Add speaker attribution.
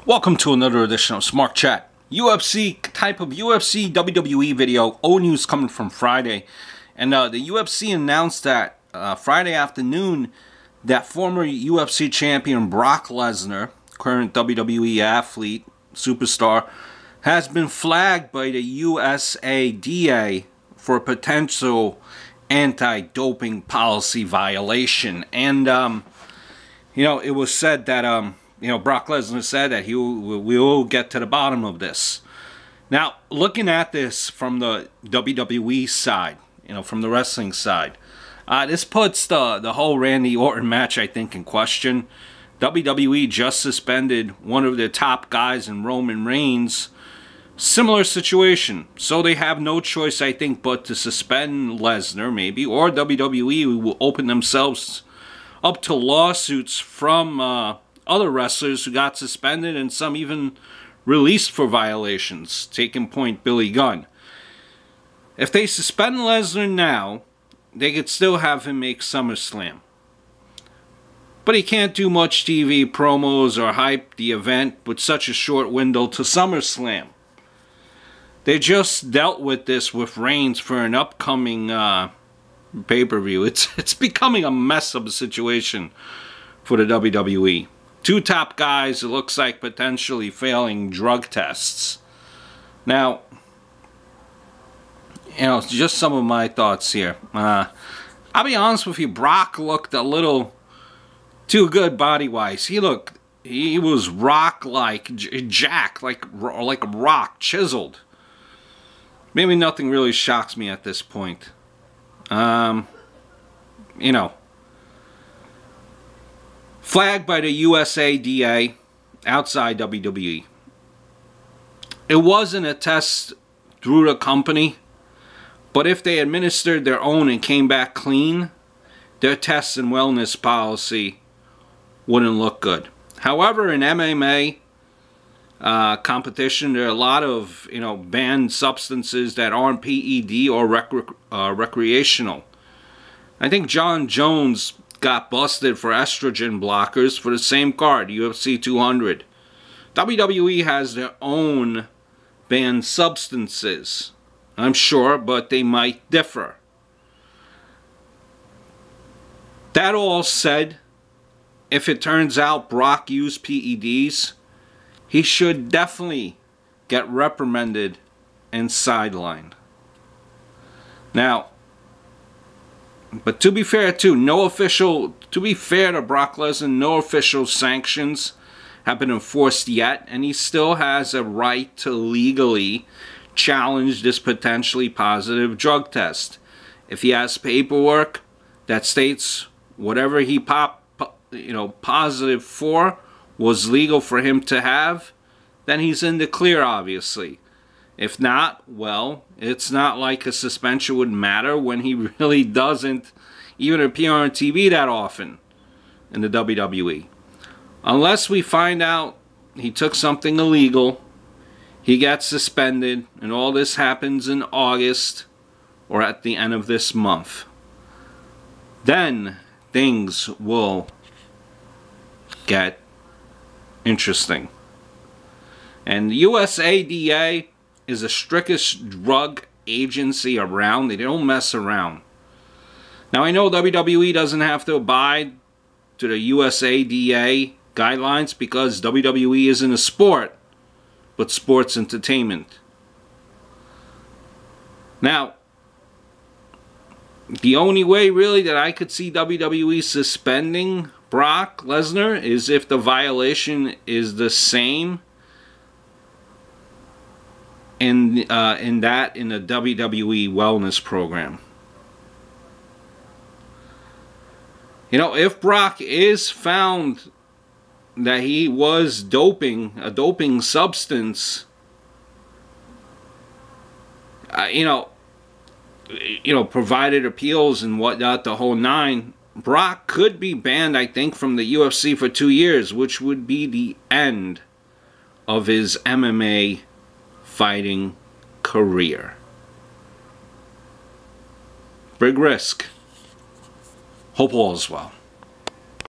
Speaker 1: Welcome to another edition of Smart Chat. UFC type of UFC WWE video. Old news coming from Friday. And the UFC announced that Friday afternoon that former UFC champion Brock Lesnar, current WWE athlete, superstar, has been flagged by the USADA for a potential anti-doping policy violation. And, it was said that, Brock Lesnar said that we will get to the bottom of this. Now, looking at this from the WWE side, from the wrestling side, this puts the whole Randy Orton match, I think, in question. WWE just suspended one of their top guys in Roman Reigns. Similar situation. So they have no choice, I think, but to suspend Lesnar, maybe, or WWE will open themselves up to lawsuits from other wrestlers who got suspended and some even released for violations. Taking point, Billy Gunn. If they suspend Lesnar now, they could still have him make SummerSlam. But he can't do much TV promos or hype the event with such a short window to SummerSlam. They just dealt with this with Reigns for an upcoming pay-per-view. It's becoming a mess of a situation for the WWE. Two top guys, it looks like, potentially failing drug tests. Now, just some of my thoughts here. I'll be honest with you, Brock looked a little too good body-wise. He was rock-like, jacked, like a rock, chiseled. Maybe nothing really shocks me at this point. Flagged by the USADA outside WWE. It wasn't a test through the company, but if they administered their own and came back clean, their tests and wellness policy wouldn't look good. However, in MMA competition, there are a lot of banned substances that aren't PED or recreational. I think John Jones got busted for estrogen blockers for the same card, UFC 200. WWE has their own banned substances, I'm sure, but they might differ. That all said, if it turns out Brock used PEDs, he should definitely get reprimanded and sidelined. Now, but to be fair too, to be fair to Brock Lesnar, no official sanctions have been enforced yet, and he still has a right to legally challenge this potentially positive drug test. If he has paperwork that states whatever he positive for was legal for him to have, then he's in the clear, obviously. If not, well, it's not like a suspension would matter when he really doesn't even appear on TV that often in the WWE. Unless we find out he took something illegal, he gets suspended, and all this happens in August or at the end of this month. Then things will get interesting. And the USADA is the strictest drug agency around. They don't mess around. Now, I know WWE doesn't have to abide to the USADA guidelines because WWE isn't a sport, but sports entertainment. Now, the only way really that I could see WWE suspending Brock Lesnar is if the violation is the same in the WWE wellness program. If Brock is found that he was doping, a doping substance, provided appeals and whatnot, the whole nine, Brock could be banned, I think, from the UFC for 2 years, which would be the end of his MMA fighting career. Big risk. Hope all is well.